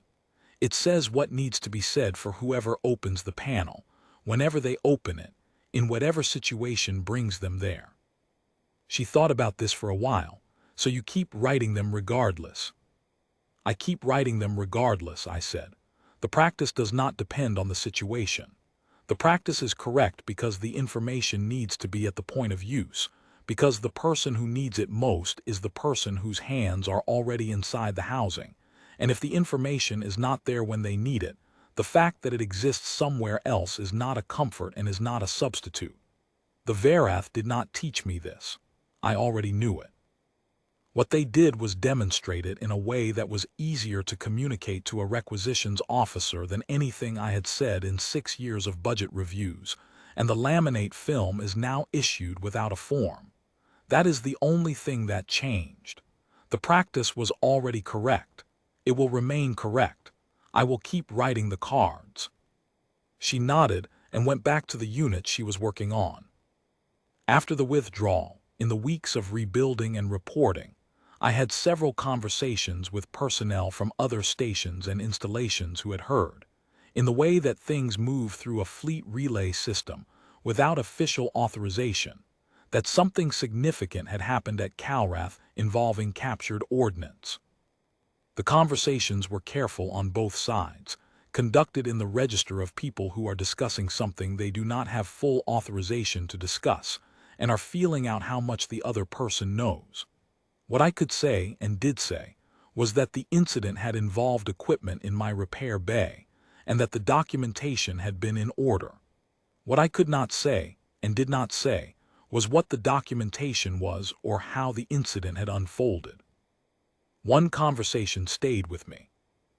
It says what needs to be said for whoever opens the panel, whenever they open it, in whatever situation brings them there. She thought about this for a while. So you keep writing them regardless. I keep writing them regardless, I said. The practice does not depend on the situation. The practice is correct because the information needs to be at the point of use, because the person who needs it most is the person whose hands are already inside the housing, and if the information is not there when they need it, the fact that it exists somewhere else is not a comfort and is not a substitute. The Verath did not teach me this. I already knew it. What they did was demonstrate it in a way that was easier to communicate to a requisitions officer than anything I had said in 6 years of budget reviews, and the laminate film is now issued without a form. That is the only thing that changed. The practice was already correct. It will remain correct. I will keep writing the cards. She nodded and went back to the unit she was working on. After the withdrawal, in the weeks of rebuilding and reporting, I had several conversations with personnel from other stations and installations who had heard, in the way that things move through a fleet relay system without official authorization, that something significant had happened at Calrath involving captured ordnance. The conversations were careful on both sides, conducted in the register of people who are discussing something they do not have full authorization to discuss, and are feeling out how much the other person knows. What I could say, and did say, was that the incident had involved equipment in my repair bay, and that the documentation had been in order. What I could not say, and did not say, was what the documentation was or how the incident had unfolded. One conversation stayed with me.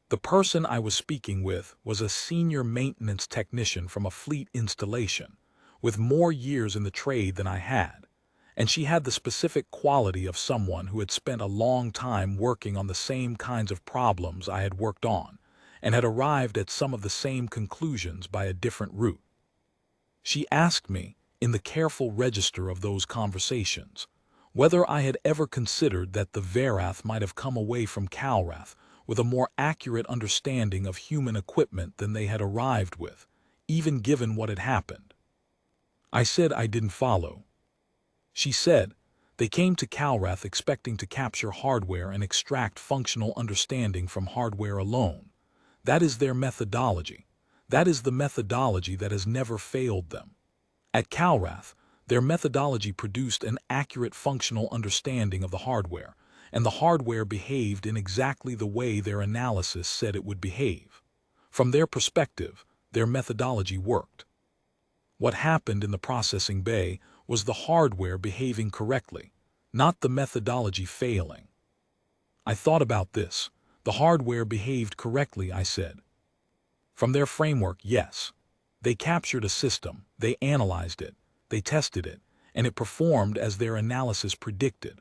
The person I was speaking with was a senior maintenance technician from a fleet installation, with more years in the trade than I had, and she had the specific quality of someone who had spent a long time working on the same kinds of problems I had worked on, and had arrived at some of the same conclusions by a different route. She asked me, in the careful register of those conversations, whether I had ever considered that the Verath might have come away from Calrath with a more accurate understanding of human equipment than they had arrived with, even given what had happened. I said I didn't follow. She said, they came to Calrath expecting to capture hardware and extract functional understanding from hardware alone. That is their methodology. That is the methodology that has never failed them. At Calrath, their methodology produced an accurate functional understanding of the hardware, and the hardware behaved in exactly the way their analysis said it would behave. From their perspective, their methodology worked. What happened in the processing bay was the hardware behaving correctly, not the methodology failing. I thought about this. The hardware behaved correctly, I said. From their framework, yes. They captured a system, they analyzed it, they tested it, and it performed as their analysis predicted.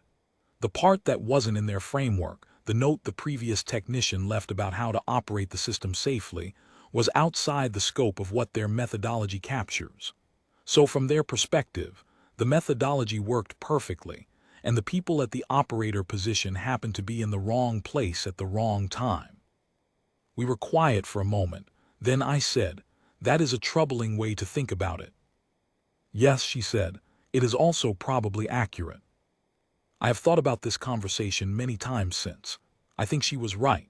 The part that wasn't in their framework, the note the previous technician left about how to operate the system safely, was outside the scope of what their methodology captures. So from their perspective, the methodology worked perfectly, and the people at the operator position happened to be in the wrong place at the wrong time. We were quiet for a moment. Then I said, that is a troubling way to think about it. Yes, she said, it is also probably accurate. I have thought about this conversation many times since. I think she was right.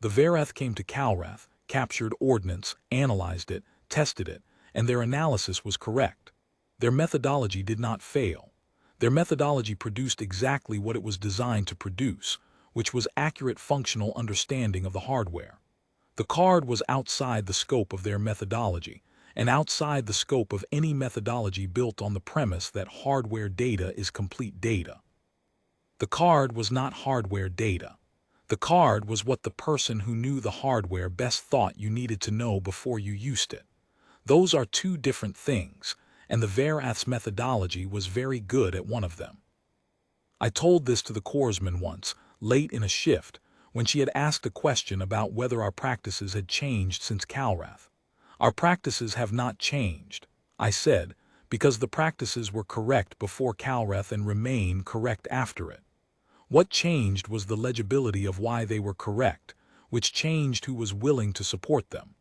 The Verath came to Calrath, captured ordnance, analyzed it, tested it, and their analysis was correct. Their methodology did not fail. Their methodology produced exactly what it was designed to produce, which was accurate functional understanding of the hardware. The card was outside the scope of their methodology, and outside the scope of any methodology built on the premise that hardware data is complete data. The card was not hardware data. The card was what the person who knew the hardware best thought you needed to know before you used it. Those are two different things, and the Verath's methodology was very good at one of them. I told this to the corpsman once, late in a shift, when she had asked a question about whether our practices had changed since Calrath. Our practices have not changed, I said, because the practices were correct before Calrath and remain correct after it. What changed was the legibility of why they were correct, which changed who was willing to support them.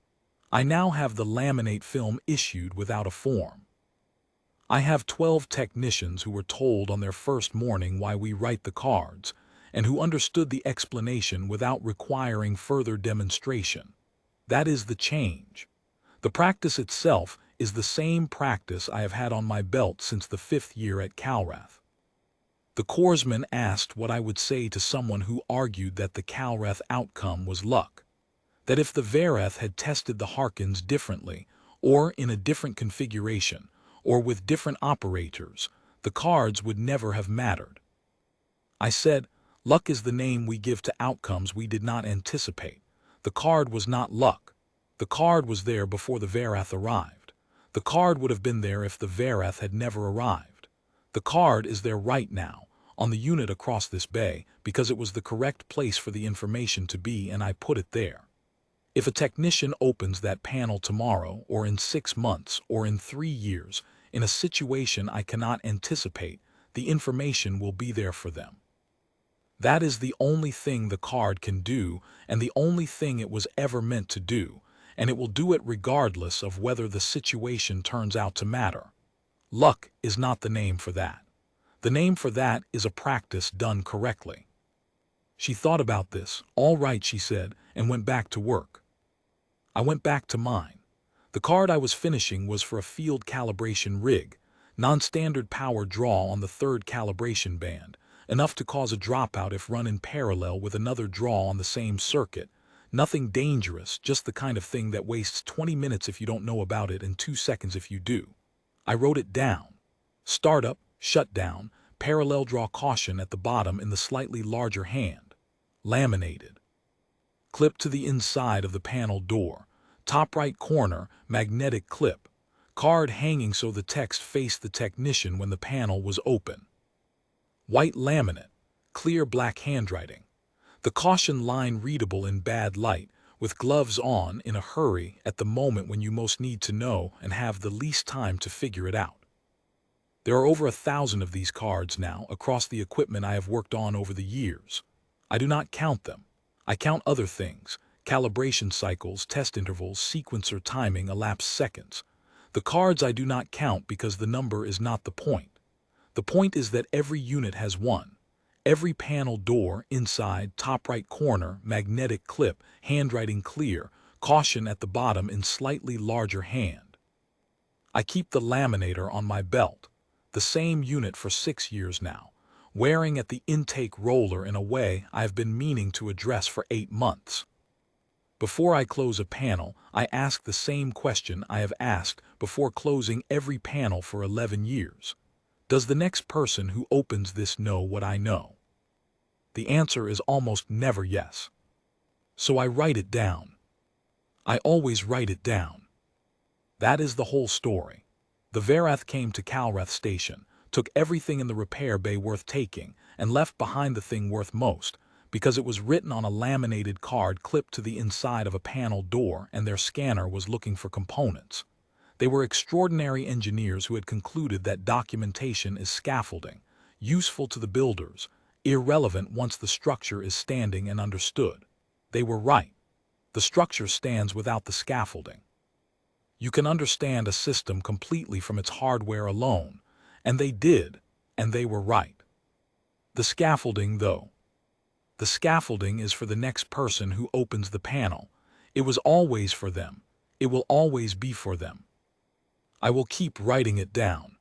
I now have the laminate film issued without a form. I have 12 technicians who were told on their first morning why we write the cards, and who understood the explanation without requiring further demonstration. That is the change. The practice itself is the same practice I have had on my belt since the 5th year at Calrath. The corpsman asked what I would say to someone who argued that the Calrath outcome was luck, that if the Vareth had tested the Harkins differently, or in a different configuration, or with different operators, the cards would never have mattered. I said, luck is the name we give to outcomes we did not anticipate. The card was not luck. The card was there before the Vareth arrived. The card would have been there if the Vareth had never arrived. The card is there right now, on the unit across this bay, because it was the correct place for the information to be and I put it there. If a technician opens that panel tomorrow, or in 6 months, or in 3 years, in a situation I cannot anticipate, the information will be there for them. That is the only thing the card can do, and the only thing it was ever meant to do, and it will do it regardless of whether the situation turns out to matter. Luck is not the name for that. The name for that is a practice done correctly. She thought about this. All right, she said, and went back to work. I went back to mine. The card I was finishing was for a field calibration rig, non-standard power draw on the 3rd calibration band, enough to cause a dropout if run in parallel with another draw on the same circuit. Nothing dangerous, just the kind of thing that wastes 20 minutes if you don't know about it and 2 seconds if you do. I wrote it down. Startup, shutdown, parallel draw caution at the bottom in the slightly larger hand. Laminated. Clip to the inside of the panel door. Top right corner, magnetic clip. Card hanging so the text faced the technician when the panel was open. White laminate. Clear black handwriting. The caution line readable in bad light, with gloves on, in a hurry, at the moment when you most need to know and have the least time to figure it out. There are over 1,000 of these cards now across the equipment I have worked on over the years. I do not count them. I count other things: calibration cycles, test intervals, sequencer timing, elapsed seconds. The cards I do not count because the number is not the point. The point is that every unit has one. Every panel door, inside, top right corner, magnetic clip, handwriting clear, caution at the bottom in slightly larger hand. I keep the laminator on my belt, the same unit for 6 years now, wearing at the intake roller in a way I have been meaning to address for 8 months. Before I close a panel, I ask the same question I have asked before closing every panel for 11 years. Does the next person who opens this know what I know? The answer is almost never yes. So I write it down. I always write it down. That is the whole story. The Vareth came to Calrath Station, took everything in the repair bay worth taking, and left behind the thing worth most, because it was written on a laminated card clipped to the inside of a panel door and their scanner was looking for components. They were extraordinary engineers who had concluded that documentation is scaffolding, useful to the builders, irrelevant once the structure is standing and understood. They were right. The structure stands without the scaffolding. You can understand a system completely from its hardware alone, and they did, and they were right. The scaffolding, though. The scaffolding is for the next person who opens the panel. It was always for them. It will always be for them. I will keep writing it down.